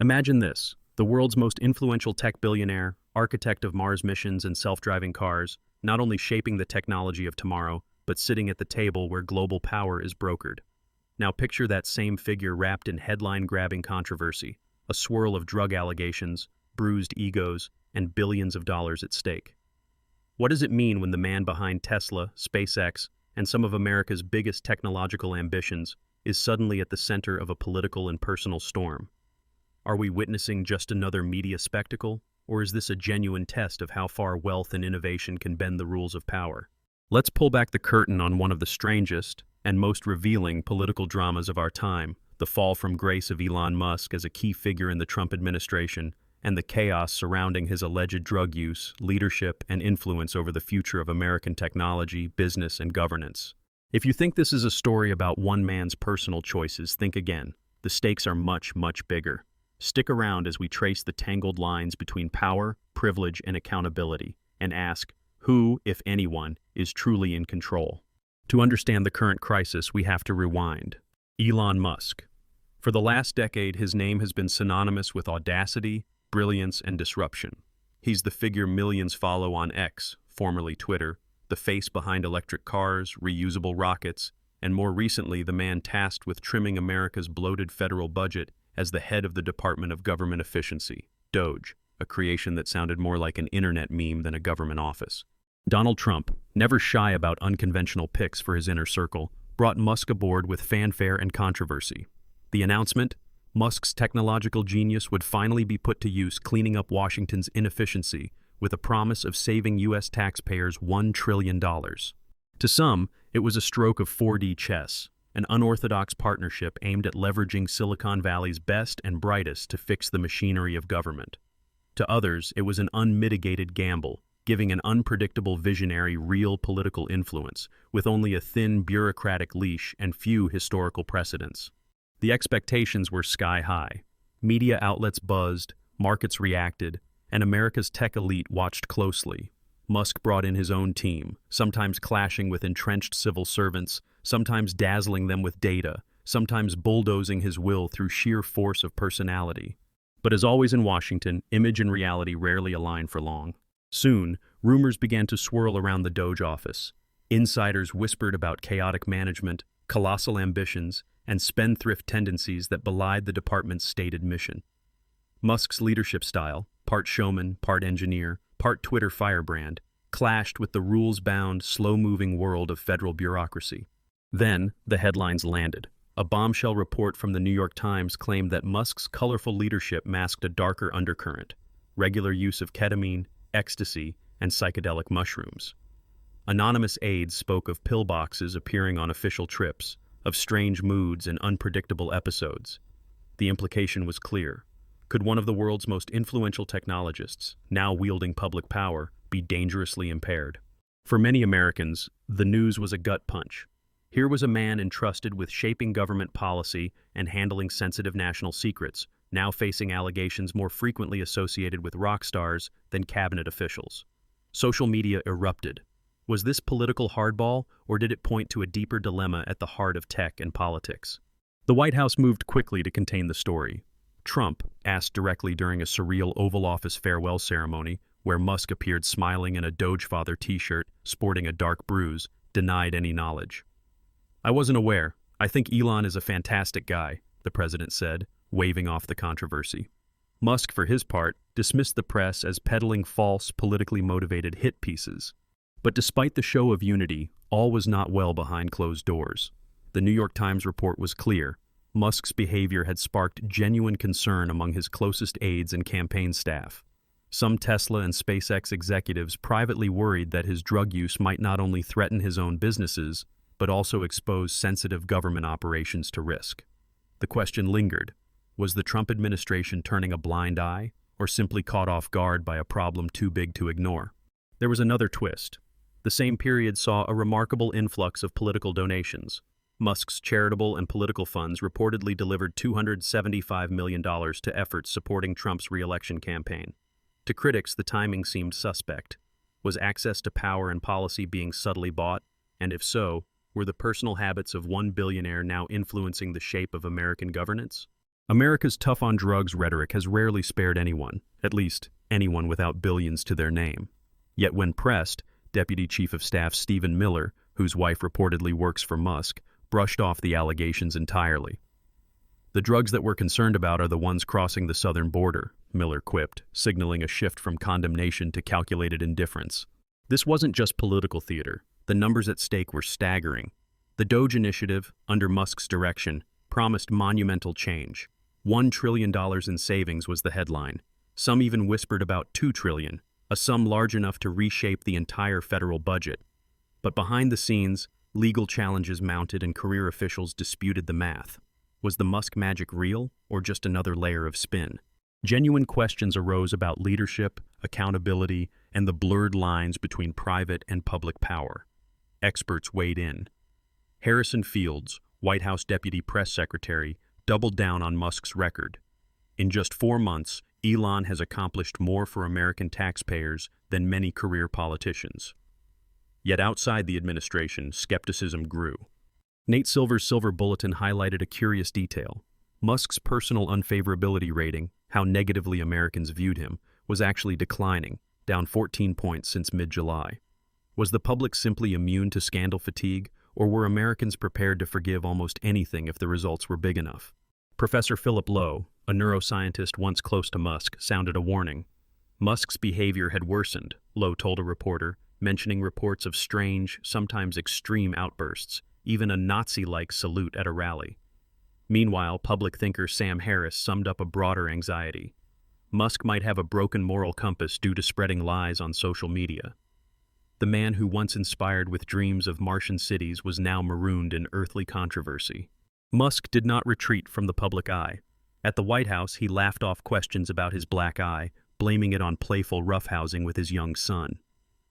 Imagine this: the world's most influential tech billionaire, architect of Mars missions and self-driving cars, not only shaping the technology of tomorrow, but sitting at the table where global power is brokered. Now picture that same figure wrapped in headline-grabbing controversy, a swirl of drug allegations, bruised egos, and billions of dollars at stake. What does it mean when the man behind Tesla, SpaceX, and some of America's biggest technological ambitions is suddenly at the center of a political and personal storm? Are we witnessing just another media spectacle, or is this a genuine test of how far wealth and innovation can bend the rules of power? Let's pull back the curtain on one of the strangest and most revealing political dramas of our time, the fall from grace of Elon Musk as a key figure in the Trump administration, and the chaos surrounding his alleged drug use, leadership, and influence over the future of American technology, business, and governance. If you think this is a story about one man's personal choices, think again. The stakes are much, much bigger. Stick around as we trace the tangled lines between power, privilege, and accountability, and ask, who, if anyone, is truly in control? To understand the current crisis, we have to rewind. Elon Musk. For the last decade, his name has been synonymous with audacity, brilliance, and disruption. He's the figure millions follow on X, formerly Twitter, the face behind electric cars, reusable rockets, and more recently the man tasked with trimming America's bloated federal budget as the head of the Department of Government Efficiency, DOGE, a creation that sounded more like an internet meme than a government office. Donald Trump, never shy about unconventional picks for his inner circle, brought Musk aboard with fanfare and controversy. The announcement? Musk's technological genius would finally be put to use cleaning up Washington's inefficiency with a promise of saving U.S. taxpayers $1 trillion. To some, it was a stroke of 4D chess, an unorthodox partnership aimed at leveraging Silicon Valley's best and brightest to fix the machinery of government. To others, it was an unmitigated gamble, giving an unpredictable visionary real political influence, with only a thin bureaucratic leash and few historical precedents. The expectations were sky high. Media outlets buzzed, markets reacted, and America's tech elite watched closely. Musk brought in his own team, sometimes clashing with entrenched civil servants, sometimes dazzling them with data, sometimes bulldozing his will through sheer force of personality. But as always in Washington, image and reality rarely align for long. Soon, rumors began to swirl around the DOGE office. Insiders whispered about chaotic management, colossal ambitions, and spendthrift tendencies that belied the department's stated mission. Musk's leadership style, part showman, part engineer, part Twitter firebrand, clashed with the rules-bound, slow-moving world of federal bureaucracy. Then, the headlines landed. A bombshell report from the New York Times claimed that Musk's colorful leadership masked a darker undercurrent: regular use of ketamine, ecstasy, and psychedelic mushrooms. Anonymous aides spoke of pillboxes appearing on official trips, of strange moods and unpredictable episodes. The implication was clear. Could one of the world's most influential technologists, now wielding public power, be dangerously impaired? For many Americans, the news was a gut punch. Here was a man entrusted with shaping government policy and handling sensitive national secrets, now facing allegations more frequently associated with rock stars than cabinet officials. Social media erupted. Was this political hardball, or did it point to a deeper dilemma at the heart of tech and politics? The White House moved quickly to contain the story. Trump, asked directly during a surreal Oval Office farewell ceremony, where Musk appeared smiling in a Dogefather t-shirt, sporting a dark bruise, denied any knowledge. "I wasn't aware. I think Elon is a fantastic guy," the president said, waving off the controversy. Musk, for his part, dismissed the press as peddling false, politically motivated hit pieces. But despite the show of unity, all was not well behind closed doors. The New York Times report was clear. Musk's behavior had sparked genuine concern among his closest aides and campaign staff. Some Tesla and SpaceX executives privately worried that his drug use might not only threaten his own businesses, but also expose sensitive government operations to risk. The question lingered: was the Trump administration turning a blind eye, or simply caught off guard by a problem too big to ignore? There was another twist. The same period saw a remarkable influx of political donations. Musk's charitable and political funds reportedly delivered $275 million to efforts supporting Trump's re-election campaign. To critics, the timing seemed suspect. Was access to power and policy being subtly bought? And if so, were the personal habits of one billionaire now influencing the shape of American governance? America's tough-on-drugs rhetoric has rarely spared anyone, at least anyone without billions to their name. Yet when pressed, Deputy Chief of Staff Stephen Miller, whose wife reportedly works for Musk, brushed off the allegations entirely. "The drugs that we're concerned about are the ones crossing the southern border," Miller quipped, signaling a shift from condemnation to calculated indifference. This wasn't just political theater. The numbers at stake were staggering. The Doge initiative, under Musk's direction, promised monumental change. $1 trillion in savings was the headline. Some even whispered about $2 trillion, a sum large enough to reshape the entire federal budget. But behind the scenes, legal challenges mounted and career officials disputed the math. Was the Musk magic real, or just another layer of spin? Genuine questions arose about leadership, accountability, and the blurred lines between private and public power. Experts weighed in. Harrison Fields, White House Deputy Press Secretary, doubled down on Musk's record. In just 4 months, Elon has accomplished more for American taxpayers than many career politicians. Yet outside the administration, skepticism grew. Nate Silver's Silver Bulletin highlighted a curious detail. Musk's personal unfavorability rating, how negatively Americans viewed him, was actually declining, down 14 points since mid-July. Was the public simply immune to scandal fatigue, or were Americans prepared to forgive almost anything if the results were big enough? Professor Philip Lowe, a neuroscientist once close to Musk, sounded a warning. Musk's behavior had worsened, Lowe told a reporter, mentioning reports of strange, sometimes extreme outbursts, even a Nazi-like salute at a rally. Meanwhile, public thinker Sam Harris summed up a broader anxiety. Musk might have a broken moral compass due to spreading lies on social media. The man who once inspired with dreams of Martian cities was now marooned in earthly controversy. Musk did not retreat from the public eye. At the White House, he laughed off questions about his black eye, blaming it on playful roughhousing with his young son.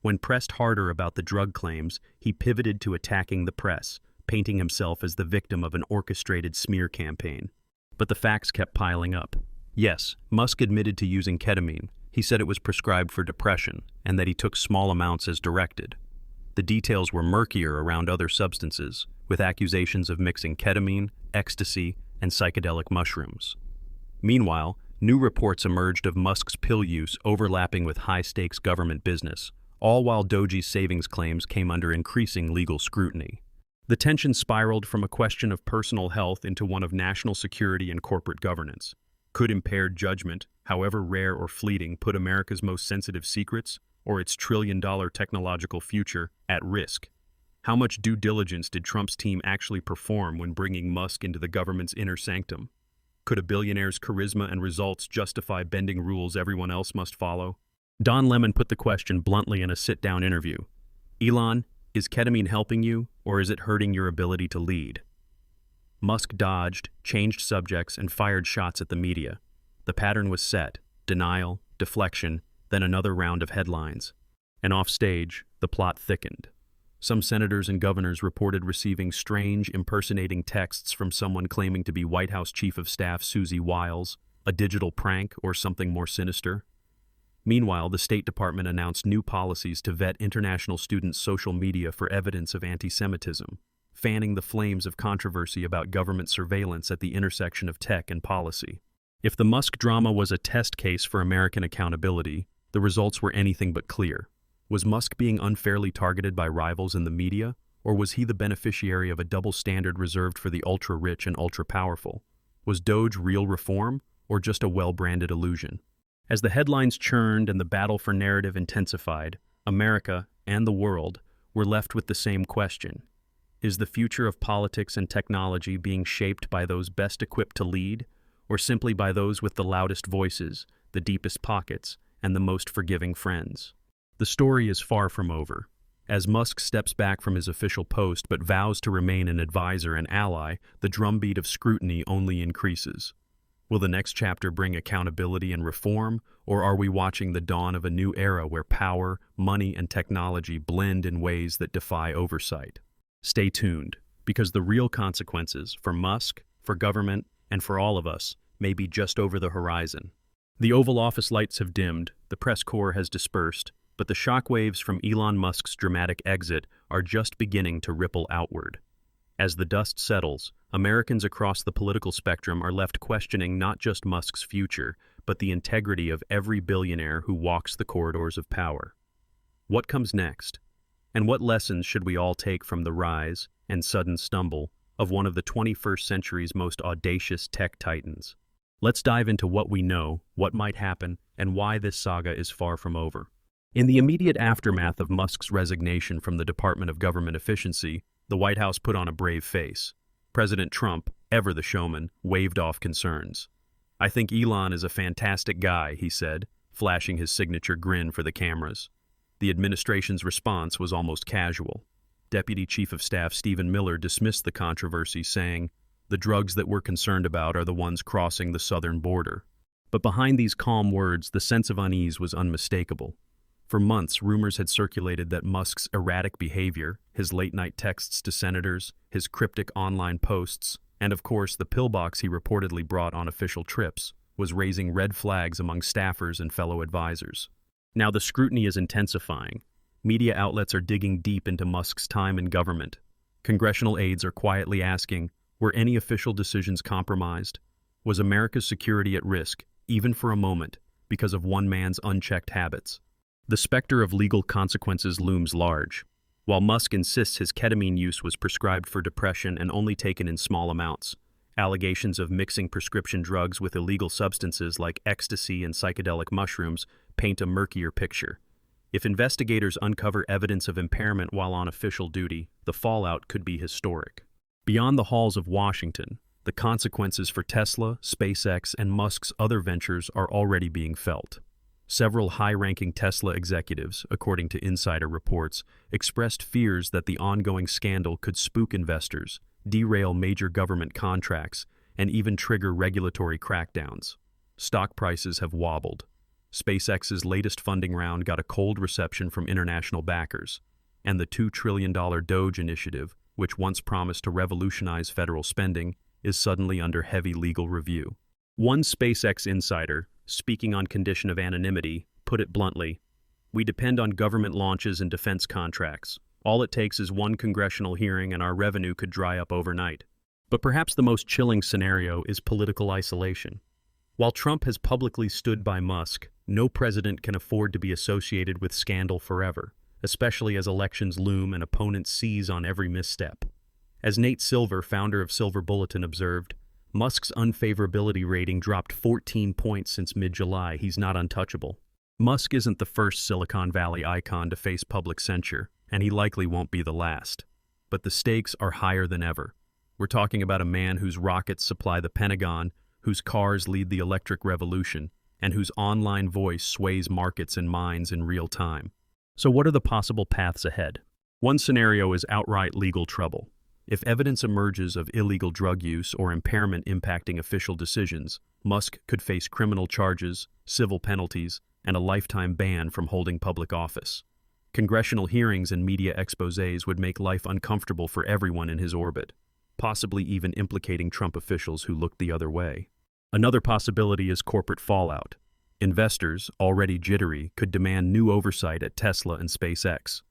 When pressed harder about the drug claims, he pivoted to attacking the press, painting himself as the victim of an orchestrated smear campaign. But the facts kept piling up. Yes, Musk admitted to using ketamine. He said it was prescribed for depression, and that he took small amounts as directed. The details were murkier around other substances, with accusations of mixing ketamine, ecstasy, and psychedelic mushrooms. Meanwhile, new reports emerged of Musk's pill use overlapping with high-stakes government business, all while Doge's savings claims came under increasing legal scrutiny. The tension spiraled from a question of personal health into one of national security and corporate governance. Could impaired judgment, however rare or fleeting, put America's most sensitive secrets, or its trillion-dollar technological future, at risk? How much due diligence did Trump's team actually perform when bringing Musk into the government's inner sanctum? Could a billionaire's charisma and results justify bending rules everyone else must follow? Don Lemon put the question bluntly in a sit-down interview. Elon, is ketamine helping you, or is it hurting your ability to lead? Musk dodged, changed subjects, and fired shots at the media. The pattern was set: denial, deflection, then another round of headlines. And off stage, the plot thickened. Some senators and governors reported receiving strange, impersonating texts from someone claiming to be White House Chief of Staff Susie Wiles, a digital prank or something more sinister. Meanwhile, the State Department announced new policies to vet international students' social media for evidence of anti-Semitism, fanning the flames of controversy about government surveillance at the intersection of tech and policy. If the Musk drama was a test case for American accountability, the results were anything but clear. Was Musk being unfairly targeted by rivals in the media, or was he the beneficiary of a double standard reserved for the ultra-rich and ultra-powerful? Was Doge real reform, or just a well-branded illusion? As the headlines churned and the battle for narrative intensified, America and the world were left with the same question. Is the future of politics and technology being shaped by those best equipped to lead, or simply by those with the loudest voices, the deepest pockets, and the most forgiving friends? The story is far from over. As Musk steps back from his official post but vows to remain an advisor and ally, the drumbeat of scrutiny only increases. Will the next chapter bring accountability and reform, or are we watching the dawn of a new era where power, money, and technology blend in ways that defy oversight? Stay tuned, because the real consequences for Musk, for government, and for all of us may be just over the horizon. The Oval Office lights have dimmed, the press corps has dispersed, but the shockwaves from Elon Musk's dramatic exit are just beginning to ripple outward. As the dust settles, Americans across the political spectrum are left questioning not just Musk's future, but the integrity of every billionaire who walks the corridors of power. What comes next? And what lessons should we all take from the rise and sudden stumble of one of the 21st century's most audacious tech titans? Let's dive into what we know, what might happen, and why this saga is far from over. In the immediate aftermath of Musk's resignation from the Department of Government Efficiency, the White House put on a brave face. President Trump, ever the showman, waved off concerns. "I think Elon is a fantastic guy," he said, flashing his signature grin for the cameras. The administration's response was almost casual. Deputy Chief of Staff Stephen Miller dismissed the controversy, saying, "The drugs that we're concerned about are the ones crossing the southern border." But behind these calm words, the sense of unease was unmistakable. For months, rumors had circulated that Musk's erratic behavior, his late-night texts to senators, his cryptic online posts, and of course the pillbox he reportedly brought on official trips, was raising red flags among staffers and fellow advisors. Now the scrutiny is intensifying. Media outlets are digging deep into Musk's time in government. Congressional aides are quietly asking, were any official decisions compromised? Was America's security at risk, even for a moment, because of one man's unchecked habits? The specter of legal consequences looms large. While Musk insists his ketamine use was prescribed for depression and only taken in small amounts, allegations of mixing prescription drugs with illegal substances like ecstasy and psychedelic mushrooms paint a murkier picture. If investigators uncover evidence of impairment while on official duty, the fallout could be historic. Beyond the halls of Washington, the consequences for Tesla, SpaceX, and Musk's other ventures are already being felt. Several high-ranking Tesla executives, according to insider reports, expressed fears that the ongoing scandal could spook investors, derail major government contracts, and even trigger regulatory crackdowns. Stock prices have wobbled. SpaceX's latest funding round got a cold reception from international backers, and the $2 trillion DOGE initiative, which once promised to revolutionize federal spending, is suddenly under heavy legal review. One SpaceX insider, speaking on condition of anonymity, put it bluntly, "We depend on government launches and defense contracts. All it takes is one congressional hearing and our revenue could dry up overnight." But perhaps the most chilling scenario is political isolation. While Trump has publicly stood by Musk, no president can afford to be associated with scandal forever, especially as elections loom and opponents seize on every misstep. As Nate Silver, founder of Silver Bulletin, observed, Musk's unfavorability rating dropped 14 points since mid-July. He's not untouchable. Musk isn't the first Silicon Valley icon to face public censure, and he likely won't be the last. But the stakes are higher than ever. We're talking about a man whose rockets supply the Pentagon, whose cars lead the electric revolution, and whose online voice sways markets and minds in real time. So what are the possible paths ahead? One scenario is outright legal trouble. If evidence emerges of illegal drug use or impairment impacting official decisions, Musk could face criminal charges, civil penalties, and a lifetime ban from holding public office. Congressional hearings and media exposés would make life uncomfortable for everyone in his orbit, possibly even implicating Trump officials who looked the other way. Another possibility is corporate fallout. Investors, already jittery, could demand new oversight at Tesla and SpaceX.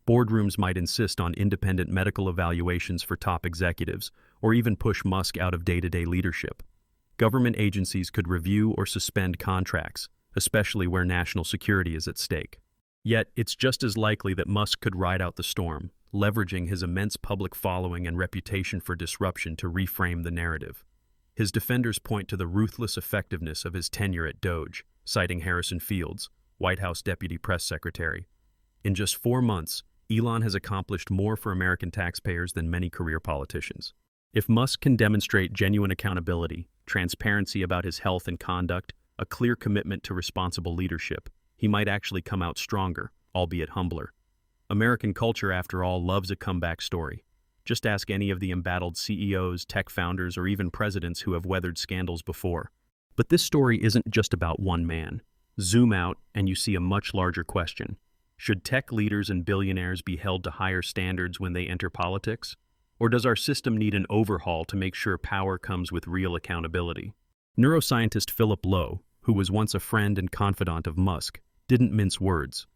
Boardrooms might insist on independent medical evaluations for top executives, or even push Musk out of day-to-day leadership. Government agencies could review or suspend contracts, especially where national security is at stake. Yet, it's just as likely that Musk could ride out the storm, leveraging his immense public following and reputation for disruption to reframe the narrative. His defenders point to the ruthless effectiveness of his tenure at DOGE, citing Harrison Fields, White House Deputy Press Secretary. In just 4 months, Elon has accomplished more for American taxpayers than many career politicians. If Musk can demonstrate genuine accountability, transparency about his health and conduct, a clear commitment to responsible leadership, he might actually come out stronger, albeit humbler. American culture, after all, loves a comeback story. Just ask any of the embattled CEOs, tech founders, or even presidents who have weathered scandals before. But this story isn't just about one man. Zoom out, and you see a much larger question. Should tech leaders and billionaires be held to higher standards when they enter politics? Or does our system need an overhaul to make sure power comes with real accountability? Neuroscientist Philip Lowe, who was once a friend and confidant of Musk, didn't mince words.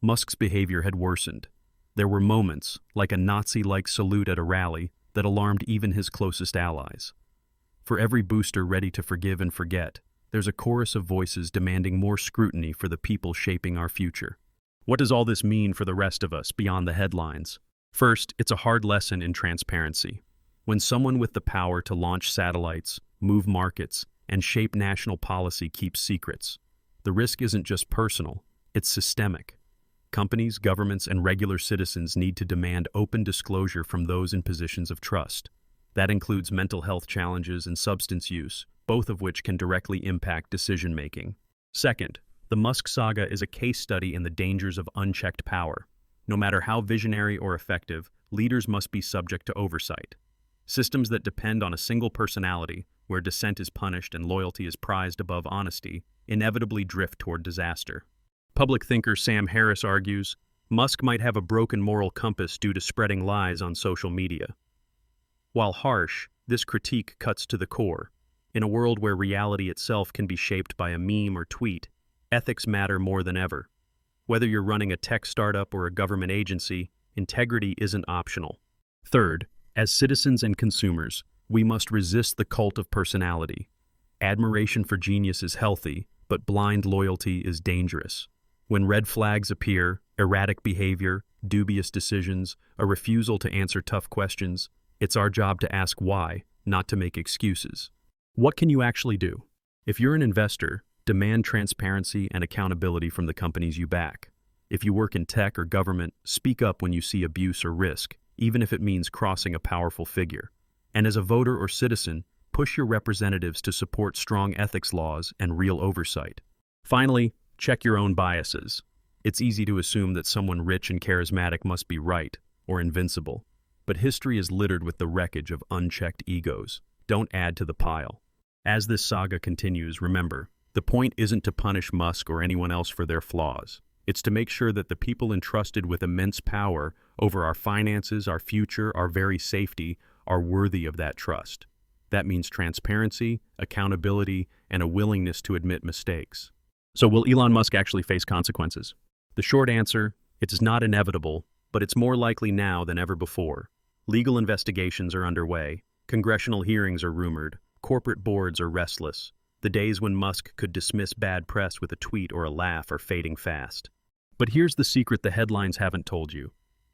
Musk's behavior had worsened. There were moments, like a Nazi-like salute at a rally, that alarmed even his closest allies. For every booster ready to forgive and forget, there's a chorus of voices demanding more scrutiny for the people shaping our future. What does all this mean for the rest of us beyond the headlines? First, it's a hard lesson in transparency. When someone with the power to launch satellites, move markets, and shape national policy keeps secrets, the risk isn't just personal, it's systemic. Companies, governments, and regular citizens need to demand open disclosure from those in positions of trust. That includes mental health challenges and substance use, both of which can directly impact decision-making. Second, the Musk saga is a case study in the dangers of unchecked power. No matter how visionary or effective, leaders must be subject to oversight. Systems that depend on a single personality, where dissent is punished and loyalty is prized above honesty, inevitably drift toward disaster. Public thinker Sam Harris argues, Musk might have a broken moral compass due to spreading lies on social media. While harsh, this critique cuts to the core. In a world where reality itself can be shaped by a meme or tweet, ethics matter more than ever. Whether you're running a tech startup or a government agency, integrity isn't optional. Third, as citizens and consumers, we must resist the cult of personality. Admiration for genius is healthy, but blind loyalty is dangerous. When red flags appear, erratic behavior, dubious decisions, a refusal to answer tough questions, it's our job to ask why, not to make excuses. What can you actually do? If you're an investor, demand transparency and accountability from the companies you back. If you work in tech or government, speak up when you see abuse or risk, even if it means crossing a powerful figure. And as a voter or citizen, push your representatives to support strong ethics laws and real oversight. Finally, check your own biases. It's easy to assume that someone rich and charismatic must be right or invincible, but history is littered with the wreckage of unchecked egos. Don't add to the pile. As this saga continues, remember, the point isn't to punish Musk or anyone else for their flaws. It's to make sure that the people entrusted with immense power over our finances, our future, our very safety, are worthy of that trust. That means transparency, accountability, and a willingness to admit mistakes. So will Elon Musk actually face consequences? The short answer, it's not inevitable, but it's more likely now than ever before. Legal investigations are underway, congressional hearings are rumored, corporate boards are restless. The days when Musk could dismiss bad press with a tweet or a laugh are fading fast. But here's the secret the headlines haven't told you.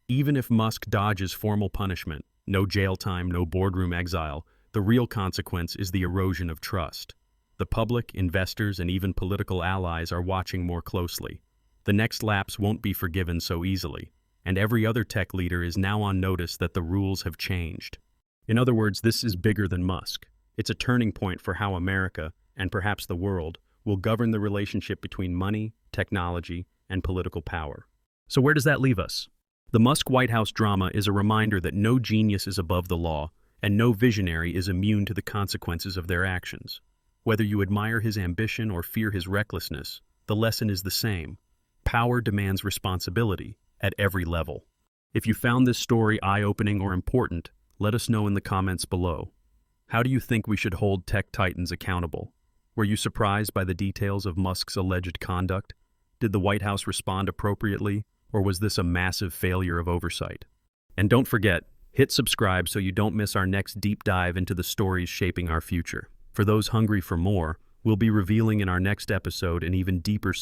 Even if Musk dodges formal punishment, no jail time, no boardroom exile, the real consequence is the erosion of trust. The public, investors, and even political allies are watching more closely. The next lapse won't be forgiven so easily, and every other tech leader is now on notice that the rules have changed. In other words, this is bigger than Musk. It's a turning point for how America, and perhaps the world, will govern the relationship between money, technology, and political power. So where does that leave us? The Musk White House drama is a reminder that no genius is above the law, and no visionary is immune to the consequences of their actions. Whether you admire his ambition or fear his recklessness, the lesson is the same. Power demands responsibility at every level. If you found this story eye-opening or important, let us know in the comments below. How do you think we should hold tech titans accountable? Were you surprised by the details of Musk's alleged conduct? Did the White House respond appropriately, or was this a massive failure of oversight? And don't forget, hit subscribe so you don't miss our next deep dive into the stories shaping our future. For those hungry for more, we'll be revealing in our next episode an even deeper